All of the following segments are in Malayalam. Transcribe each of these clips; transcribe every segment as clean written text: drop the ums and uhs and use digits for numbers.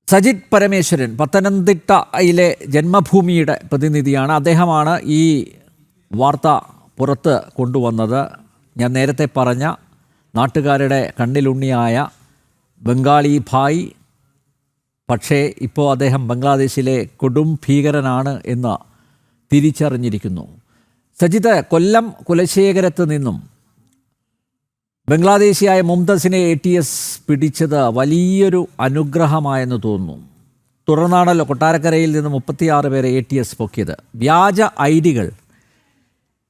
സജിത് പരമേശ്വരൻ പത്തനംതിട്ടയിലെ ജന്മഭൂമിയുടെ പ്രതിനിധിയാണ്. അദ്ദേഹമാണ് ഈ വാർത്ത പുറത്ത് കൊണ്ടുവന്നത്. ഞാൻ നേരത്തെ പറഞ്ഞ നാട്ടുകാരുടെ കണ്ണിലുണ്ണിയായ ബംഗാളി ഭായ്, പക്ഷേ ഇപ്പോൾ അദ്ദേഹം ബംഗ്ലാദേശിലെ കൊടും ഭീകരനാണ് എന്ന് തിരിച്ചറിഞ്ഞിരിക്കുന്നു. സജിത്, കൊല്ലം കുലശേഖരത്ത് നിന്നും ബംഗ്ലാദേശിയായ മുംതസിനെ ATS പിടിച്ചത് വലിയൊരു അനുഗ്രഹമായെന്ന് തോന്നുന്നു. തുടർന്നാണല്ലോ കൊട്ടാരക്കരയിൽ നിന്ന് 36 പേരെ ATS പൊക്കിയത്. വ്യാജ ഐഡികൾ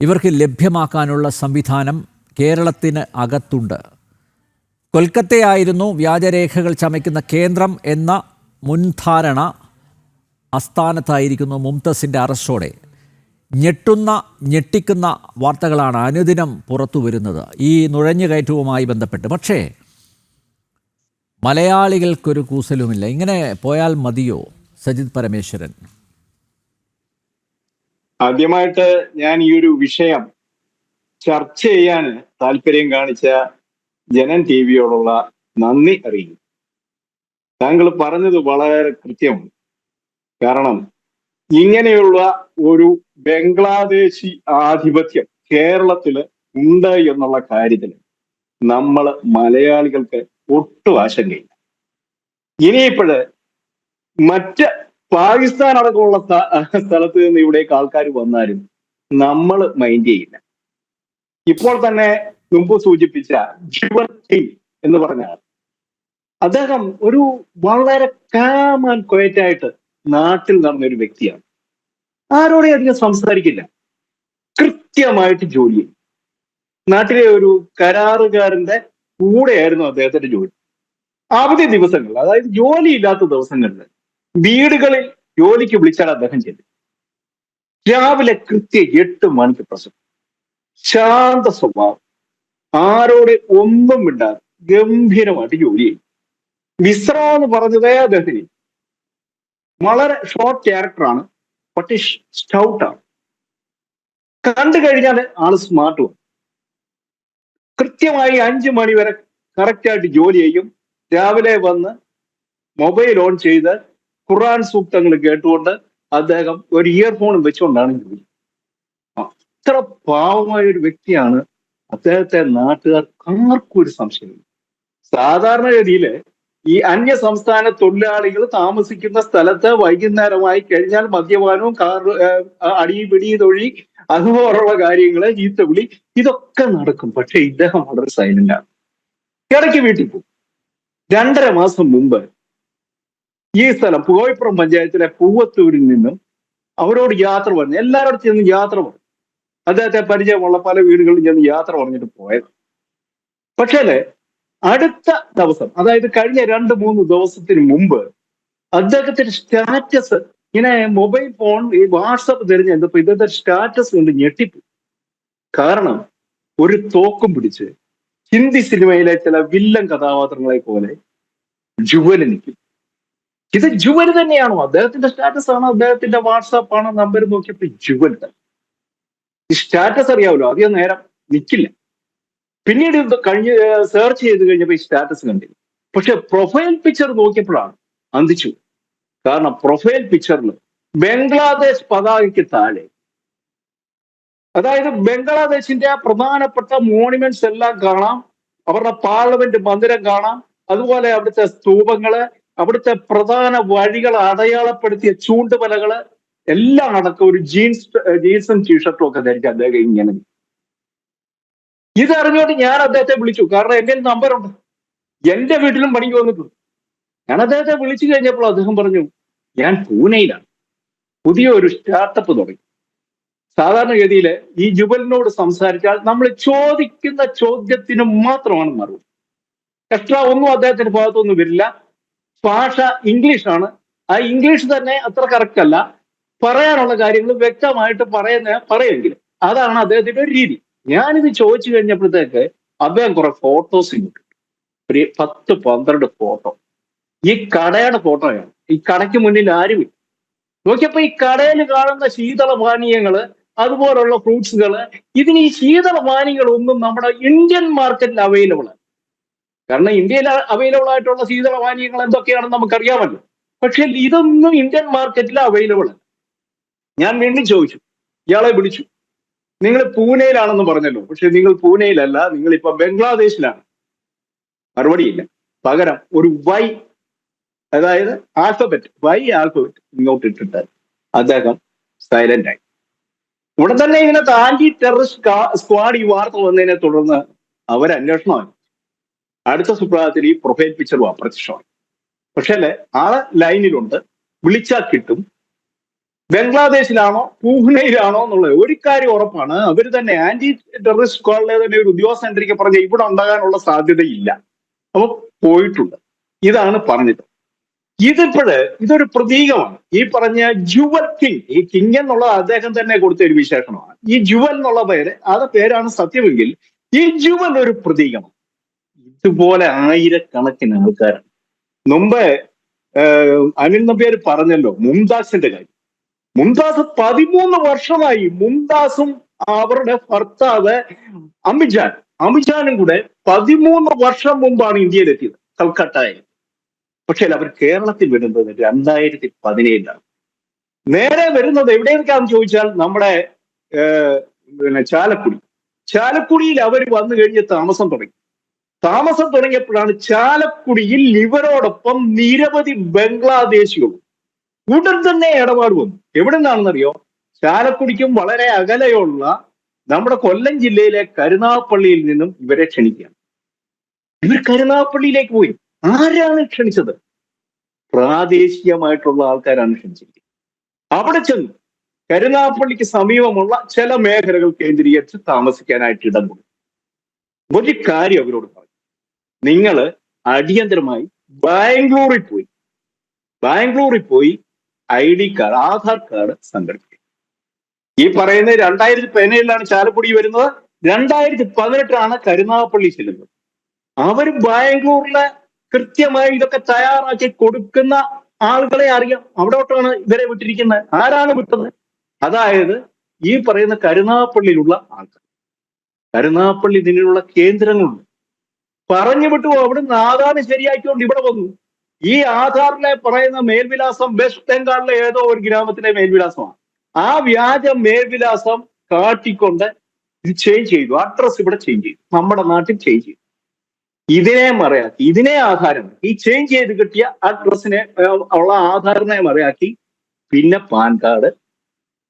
ഇവർക്ക് ലഭ്യമാക്കാനുള്ള സംവിധാനം കേരളത്തിന് അകത്തുണ്ട്. കൊൽക്കത്തയായിരുന്നു വ്യാജരേഖകൾ ചമയ്ക്കുന്ന കേന്ദ്രം എന്ന മുൻധാരണ അസ്ഥാനത്തായിരിക്കുന്നു മുംതസിൻ്റെ അറസ്റ്റോടെ. ഞെട്ടിക്കുന്ന വാർത്തകളാണ് അനുദിനം പുറത്തു വരുന്നത് ഈ നുഴഞ്ഞുകയറ്റവുമായി ബന്ധപ്പെട്ട്. പക്ഷേ മലയാളികൾക്കൊരു കൂസലുമില്ല. ഇങ്ങനെ പോയാൽ മതിയോ സജിത് പരമേശ്വരൻ? ആദ്യമായിട്ട് ഞാൻ ഈ ഒരു വിഷയം ചർച്ച ചെയ്യാൻ താല്പര്യം കാണിച്ച ജനൻ TV-യോടുള്ള നന്ദി അറിയിക്കുന്നു. താങ്കൾ പറഞ്ഞത് വളരെ കൃത്യമാണ്. കാരണം ഇങ്ങനെയുള്ള ഒരു ബംഗ്ലാദേശി ആധിപത്യം കേരളത്തില് ഉണ്ട് എന്നുള്ള കാര്യത്തിൽ നമ്മൾ മലയാളികൾക്ക് ഒട്ടും ആശങ്കയില്ല. ഇനിയിപ്പോഴ് മറ്റ് പാകിസ്ഥാൻ അടക്കമുള്ള സ്ഥലത്ത് നിന്ന് ഇവിടേക്ക് ആൾക്കാർ വന്നാലും നമ്മൾ മൈൻഡ് ചെയ്യില്ല. ഇപ്പോൾ തന്നെ മുമ്പ് സൂചിപ്പിച്ച ജുവൽ കിങ് എന്ന് പറഞ്ഞ അദ്ദേഹം ഒരു വളരെ കാം ആൻഡ് ക്വയറ്റായിട്ട് നാട്ടിൽ നടന്നൊരു വ്യക്തിയാണ്. ആരോടെ അധികം സംസാരിക്കില്ല, കൃത്യമായിട്ട് ജോലി ചെയ്യും. നാട്ടിലെ ഒരു കരാറുകാരന്റെ കൂടെയായിരുന്നു അദ്ദേഹത്തിന്റെ ജോലി. അവധി ദിവസങ്ങളിൽ, അതായത് ജോലിയില്ലാത്ത ദിവസങ്ങളിൽ വീടുകളിൽ ജോലിക്ക് വിളിച്ചാൽ അദ്ദേഹം ചെല്ലും. രാവിലെ കൃത്യം 8 മണിക്ക് പ്രസംഗം. ശാന്ത സ്വഭാവം, ആരോടെ ഒന്നും മിണ്ടാതെ ഗംഭീരമായിട്ട് ജോലി ചെയ്യും. വിശ്രമം എന്ന് പറഞ്ഞതേ അദ്ദേഹത്തിന്. വളരെ ഷോർട്ട് ക്യാരക്ടറാണ്, പക്ഷേ സ്റ്റൗട്ടാണ്. കണ്ടു കഴിഞ്ഞാൽ ആള് സ്മാർട്ടും. കൃത്യമായി 5 മണി വരെ കറക്റ്റായിട്ട് ജോലി ചെയ്യും. രാവിലെ വന്ന് മൊബൈൽ ഓൺ ചെയ്ത് ഖുർആൻ സൂക്തങ്ങൾ കേട്ടുകൊണ്ട് അദ്ദേഹം ഒരു ഇയർഫോണും വെച്ചുകൊണ്ടാണ് ജോലി. അത്ര പാവമായ ഒരു വ്യക്തിയാണ്. അദ്ദേഹത്തെ നാട്ടുകാർക്ക് ആർക്കും ഒരു സംശയമില്ല. സാധാരണഗതിയില് ഈ അന്യ സംസ്ഥാന തൊഴിലാളികൾ താമസിക്കുന്ന സ്ഥലത്ത് വൈകുന്നേരമായി കഴിഞ്ഞാൽ മദ്യപാനവും അടിപിടി തൊഴി അതുപോലുള്ള കാര്യങ്ങള്, ചീത്തവിളി, ഇതൊക്കെ നടക്കും. പക്ഷെ ഇദ്ദേഹം വളരെ സൈലന്റ് ആണ്. ഇടയ്ക്ക് വീട്ടിൽ പോകും. 2.5 മാസം മുമ്പ് ഈ സ്ഥലം പൂവൈപ്പുറം പഞ്ചായത്തിലെ പൂവത്തൂരിൽ നിന്നും അവരോട് യാത്ര പറഞ്ഞു. എല്ലാവരോടും ചെന്ന് യാത്ര പറഞ്ഞു. അദ്ദേഹത്തെ പരിചയമുള്ള പല വീടുകളിൽ ചെന്ന് യാത്ര പറഞ്ഞിട്ട് പോയത്. പക്ഷേ അടുത്ത ദിവസം, അതായത് കഴിഞ്ഞ 2-3 ദിവസത്തിന് മുമ്പ് അദ്ദേഹത്തിന്റെ സ്റ്റാറ്റസ് ഇങ്ങനെ മൊബൈൽ ഫോൺ, ഈ വാട്സപ്പ് തിരഞ്ഞെടുത്തപ്പോ ഇദ്ദേഹത്തെ സ്റ്റാറ്റസ് കൊണ്ട് ഞെട്ടിപ്പോയി. കാരണം ഒരു തോക്കും പിടിച്ച് ഹിന്ദി സിനിമയിലെ ചില വില്ലൻ കഥാപാത്രങ്ങളെ പോലെ ജുവൽ നിൽക്കും. ഇത് ജുവൽ തന്നെയാണോ? അദ്ദേഹത്തിന്റെ സ്റ്റാറ്റസ് ആണോ, അദ്ദേഹത്തിന്റെ വാട്സാപ്പ് ആണോ? നമ്പർ നോക്കിയപ്പോ ജുവൽ തന്നെ. ഈ സ്റ്റാറ്റസ് അറിയാമല്ലോ, അധികം നേരം നിൽക്കില്ല. പിന്നീട് കഴിഞ്ഞ് സെർച്ച് ചെയ്ത് കഴിഞ്ഞപ്പോൾ ഈ സ്റ്റാറ്റസ് കണ്ടില്ല. പക്ഷെ പ്രൊഫൈൽ പിക്ചർ നോക്കിയപ്പോഴാണ് അന്തിച്ചു. കാരണം പ്രൊഫൈൽ പിക്ചറിൽ ബംഗ്ലാദേശ് പതാകയ്ക്ക് താഴെ, അതായത് ബംഗ്ലാദേശിന്റെ പ്രധാനപ്പെട്ട മോണുമെന്റ്സ് എല്ലാം കാണാം. അവരുടെ പാർലമെന്റ് മന്ദിരം കാണാം. അതുപോലെ അവിടുത്തെ സ്തൂപങ്ങള്, അവിടുത്തെ പ്രധാന വഴികൾ അടയാളപ്പെടുത്തിയ ചൂണ്ടുപലകള് എല്ലാം അടക്കം ഒരു ജീൻസും ടീഷർട്ടും ഒക്കെ ധരിച്ച് അദ്ദേഹം ഇങ്ങനെ. ഇതറിഞ്ഞുകൊണ്ട് ഞാൻ അദ്ദേഹത്തെ വിളിച്ചു. കാരണം എന്റെ നമ്പറുണ്ട്, എന്റെ വീട്ടിലും പണിക്ക് വന്നിട്ടുണ്ട്. ഞാൻ അദ്ദേഹത്തെ വിളിച്ചു കഴിഞ്ഞപ്പോൾ അദ്ദേഹം പറഞ്ഞു, ഞാൻ പൂനെയിലാണ്, പുതിയ ഒരു സ്റ്റാർട്ടപ്പ് തുടങ്ങി. സാധാരണഗതിയിൽ ഈ ജുബലിനോട് സംസാരിച്ചാൽ നമ്മൾ ചോദിക്കുന്ന ചോദ്യത്തിന് മാത്രമാണ് മറുപടി. എക്സ്ട്രാ ഒന്നും അദ്ദേഹത്തിന്റെ ഭാഗത്തൊന്നും വരില്ല. ഭാഷ ഇംഗ്ലീഷാണ്. ആ ഇംഗ്ലീഷ് തന്നെ അത്ര കറക്റ്റ് അല്ല. പറയാനുള്ള കാര്യങ്ങൾ വ്യക്തമായിട്ട് പറയെങ്കിലും അതാണ് അദ്ദേഹത്തിന്റെ ഒരു രീതി. ഞാനിത് ചോദിച്ചു കഴിഞ്ഞപ്പോഴത്തേക്ക് അദ്ദേഹം കുറെ ഫോട്ടോസ് ഇട്ടു. ഒരു 10-12 ഫോട്ടോ. ഈ കടയുടെ ഫോട്ടോയാണ്. ഈ കടയ്ക്ക് മുന്നിൽ ആരുമില്ല. നോക്കിയപ്പോ ഈ കടയിൽ കാണുന്ന ശീതളപാനീയങ്ങള്, അതുപോലുള്ള ഫ്രൂട്ട്സുകള്, ഇതിന് ഈ ശീതളപാനീയങ്ങളൊന്നും നമ്മുടെ ഇന്ത്യൻ മാർക്കറ്റിൽ അവൈലബിൾ ആണ്. കാരണം ഇന്ത്യയിൽ അവൈലബിൾ ആയിട്ടുള്ള ശീതളപാനീയങ്ങൾ എന്തൊക്കെയാണെന്ന് നമുക്കറിയാമല്ലോ. പക്ഷെ ഇതൊന്നും ഇന്ത്യൻ മാർക്കറ്റിൽ അവൈലബിൾ അല്ല. ഞാൻ വീണ്ടും ചോദിച്ചു, ഇയാളെ വിളിച്ചു, നിങ്ങൾ പൂനെയിലാണെന്ന് പറഞ്ഞല്ലോ, പക്ഷെ നിങ്ങൾ പൂനെയിലല്ല, നിങ്ങൾ ഇപ്പൊ ബംഗ്ലാദേശിലാണ്. മറുപടിയില്ല. പകരം ഒരു വൈ, അതായത് ആൽഫബറ്റ്, വൈ ആൽഫബറ്റ് ഇങ്ങോട്ട് ഇട്ടിട്ട് അദ്ദേഹം സൈലന്റ് ആയി. ഇവിടെ തന്നെ ഇതിനകത്ത് ആന്റി ടെററിസ്റ്റ് സ്ക്വാഡ് ഈ വാർത്ത വന്നതിനെ തുടർന്ന് അവർ അന്വേഷണമായി. അടുത്ത സുപ്രഭാതത്തിൽ ഈ പ്രൊഫൈൽ പിക്ചറും അപ്രത്യക്ഷമായി. പക്ഷേ ആള് ലൈനിലുണ്ട്, വിളിച്ചാൽ കിട്ടും. ബംഗ്ലാദേശിലാണോ പൂനെയിലാണോ എന്നുള്ളത് ഒരു കാര്യം ഉറപ്പാണ്, അവർ തന്നെ ആന്റി ടെററിസ്റ്റ് സ്ക്വാഡിലെ തന്നെ ഒരു ഉദ്യോഗസ്ഥൻ പറഞ്ഞ ഇവിടെ ഉണ്ടാകാനുള്ള സാധ്യതയില്ല. അപ്പൊ പോയിട്ടുണ്ട്. ഇതാണ് പറഞ്ഞത്. ഇതൊരു പ്രതീകമാണ്. ഈ പറഞ്ഞ ജുവൽ കിങ്, ഈ കിങ് എന്നുള്ളത് അദ്ദേഹം തന്നെ കൊടുത്ത ഒരു വിശേഷണമാണ്. ഈ ജുവൽ എന്നുള്ള പേരാണ് സത്യമെങ്കിൽ ഈ ജുവൽ ഒരു പ്രതീകമാണ്. ഇതുപോലെ ആയിരക്കണക്കിന് ആൾക്കാരാണ്. മുമ്പ് അനിൽ നമ്പ്യാർ പറഞ്ഞല്ലോ മുംതാസിന്റെ കാര്യം. മുംതാസ് 13 വർഷമായി, മുംതാസും അവരുടെ ഭർത്താവ് അമിജാനും കൂടെ 13 വർഷം മുമ്പാണ് ഇന്ത്യയിലെത്തിയത്, കൽക്കട്ടയിൽ. പക്ഷേ അവർ കേരളത്തിൽ വരുന്നത് 2017 നേരെ വരുന്നത് എവിടെയൊക്കെയാണെന്ന് ചോദിച്ചാൽ നമ്മുടെ ചാലക്കുടിയിൽ അവർ വന്നു കഴിഞ്ഞ് താമസം തുടങ്ങിയപ്പോഴാണ് ചാലക്കുടിയിൽ ഇവരോടൊപ്പം നിരവധി ബംഗ്ലാദേശികൾ ഉടൻ തന്നെ ഇടപാട് വന്നു. എവിടെ നിന്നാണെന്നറിയോ? ചാലക്കുടിക്കും വളരെ അകലെയുള്ള നമ്മുടെ കൊല്ലം ജില്ലയിലെ കരുനാഗപ്പള്ളിയിൽ നിന്നും ഇവരെ ക്ഷണിക്കുകയാണ്. ഇവർ കരുനാഗപ്പള്ളിയിലേക്ക് പോയി. ആരാണ് ക്ഷണിച്ചത്? പ്രാദേശികമായിട്ടുള്ള ആൾക്കാരാണ് ക്ഷണിച്ചിരിക്കുന്നത്. അവിടെ ചെന്നു കരുനാഗപ്പള്ളിക്ക് സമീപമുള്ള ചില മേഖലകൾ കേന്ദ്രീകരിച്ച് താമസിക്കാനായിട്ട് ഇടം കൊടുത്തു. ഒരു കാര്യം അവരോട് പറഞ്ഞു, നിങ്ങൾ അടിയന്തരമായി ബാംഗ്ലൂരിൽ പോയി ID കാർഡ്, ആധാർ കാർഡ് സംഘടിപ്പിക്കും. ഈ പറയുന്നത് 2017 ചാലക്കുടി വരുന്നത്, 2018 കരുനാഗപ്പള്ളി ചെല്ലുന്നത്. അവർ ബാംഗ്ലൂരിലെ കൃത്യമായി ഇതൊക്കെ തയ്യാറാക്കി കൊടുക്കുന്ന ആളുകളെ അറിയാം. അവിടോട്ടാണ് ഇവരെ വിട്ടിരിക്കുന്നത്. ആരാണ് വിട്ടത്? അതായത് ഈ പറയുന്ന കരുനാഗപ്പള്ളിയിലുള്ള ആൾക്കാർ. കരുനാഗപ്പള്ളി ഇതിനുള്ള കേന്ദ്രങ്ങളുണ്ട്. പറഞ്ഞു വിട്ടു. അവിടുന്ന് ആധാരം ശരിയാക്കിക്കൊണ്ട് ഇവിടെ വന്നു. ഈ ആധാറിലെ പറയുന്ന മേൽവിലാസം വെസ്റ്റ് ബംഗാളിലെ ഏതോ ഒരു ഗ്രാമത്തിലെ മേൽവിലാസമാണ്. ആ വ്യാജ മേൽവിലാസം കാട്ടിക്കൊണ്ട് ഇത് ചേഞ്ച് ചെയ്തു. അഡ്രസ് ഇവിടെ ചേഞ്ച് ചെയ്തു, നമ്മുടെ നാട്ടിൽ ചേഞ്ച് ചെയ്തു. ഇതിനെ മറയാക്കി, ഇതിനെ ആധാരമാക്കി, ഈ ചേഞ്ച് ചെയ്ത് കിട്ടിയ അഡ്രസ്സിനെ ഉള്ള ആധാറിനെ മറയാക്കി പിന്നെ pan card,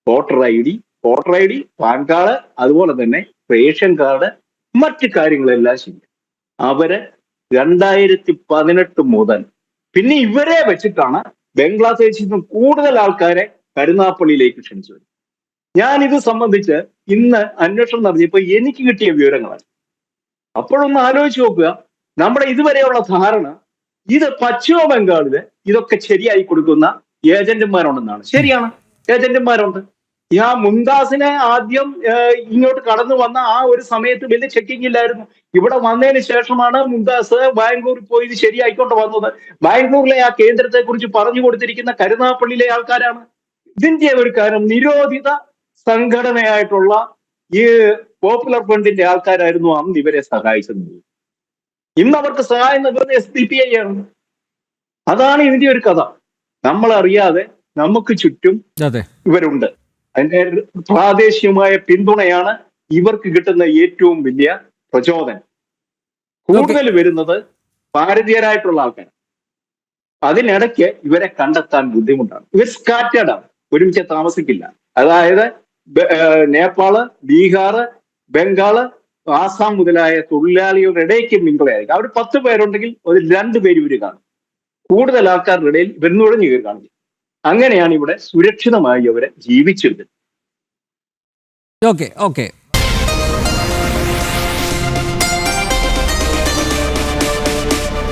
voter I D, pan card, അതുപോലെ തന്നെ റേഷൻ കാർഡ്, മറ്റു കാര്യങ്ങളെല്ലാം ശരി. അവര് 2018 മുതൽ പിന്നെ ഇവരെ വെച്ചിട്ടാണ് ബംഗ്ലാദേശിൽ നിന്നും കൂടുതൽ ആൾക്കാരെ കരുനാഗപ്പള്ളിയിലേക്ക് ക്ഷണിച്ചു വരുന്നത്. ഞാൻ ഇത് സംബന്ധിച്ച് ഇന്ന് അന്വേഷണം നടത്തിയപ്പോൾ എനിക്ക് കിട്ടിയ വിവരങ്ങളാണ്. അപ്പോഴൊന്ന് ആലോചിച്ച് നോക്കുക, നമ്മുടെ ഇതുവരെയുള്ള ധാരണ ഇത് പശ്ചിമ ബംഗാളില് ഇതൊക്കെ ശരിയായി കൊടുക്കുന്ന ഏജന്റുമാരുണ്ടെന്നാണ്. ശരിയാണ്, ഏജന്റുമാരുണ്ട്. ആ മുംതാസിനെ ആദ്യം ഇങ്ങോട്ട് കടന്നു വന്ന ആ ഒരു സമയത്ത് വലിയ ചെക്കിംഗ് ഇല്ലായിരുന്നു. ഇവിടെ വന്നതിന് ശേഷമാണ് മുംതാസ് ബാംഗ്ലൂരിൽ പോയി ഇത് ശരിയായിക്കൊണ്ട് വന്നത്. ബാംഗ്ലൂരിലെ ആ കേന്ദ്രത്തെ കുറിച്ച് പറഞ്ഞു കൊടുത്തിരിക്കുന്ന കരുനാഗപ്പള്ളിയിലെ ആൾക്കാരാണ്. ഇതിന്റെ ഒരു കാര്യം, നിരോധിത സംഘടനയായിട്ടുള്ള ഈ പോപ്പുലർ ഫ്രണ്ടിന്റെ ആൾക്കാരായിരുന്നു അന്ന് ഇവരെ സഹായിച്ചത്. ഇന്ന് അവർക്ക് സഹായം നൽകുന്നത് SDPI ആണ്. അതാണ് ഇതിന്റെ ഒരു കഥ. നമ്മളറിയാതെ നമുക്ക് ചുറ്റും ഇവരുണ്ട്. അതിന്റെ പ്രാദേശികമായ പിന്തുണയാണ് ഇവർക്ക് കിട്ടുന്ന ഏറ്റവും വലിയ പ്രചോദനം. കൂടുതൽ വരുന്നത് ഭാരതീയരായിട്ടുള്ള ആൾക്കാർ. അതിനിടയ്ക്ക് ഇവരെ കണ്ടെത്താൻ ബുദ്ധിമുട്ടാണ്. ഇവർ സ്കാറ്റേർഡ് ആണ്, ഒരുമിച്ച് താമസിക്കില്ല. അതായത് നേപ്പാള്, ബീഹാർ, ബംഗാള്, ആസാം മുതലായ തൊഴിലാളികളുടെ ഇടയ്ക്ക് മിങ്കിളായിരിക്കും. അവർ 10 പേരുണ്ടെങ്കിൽ ഒരു 2 പേര് ഇവർ കാണും. കൂടുതൽ ആൾക്കാരുടെ ഇടയിൽ വെന്നുഴഞ്ഞു കയറി കാണിക്കും. അങ്ങനെയാണ് ഇവിടെ സുരക്ഷിതമായി അവരെ ജീവിച്ചിരുന്നത്. ഓക്കെ.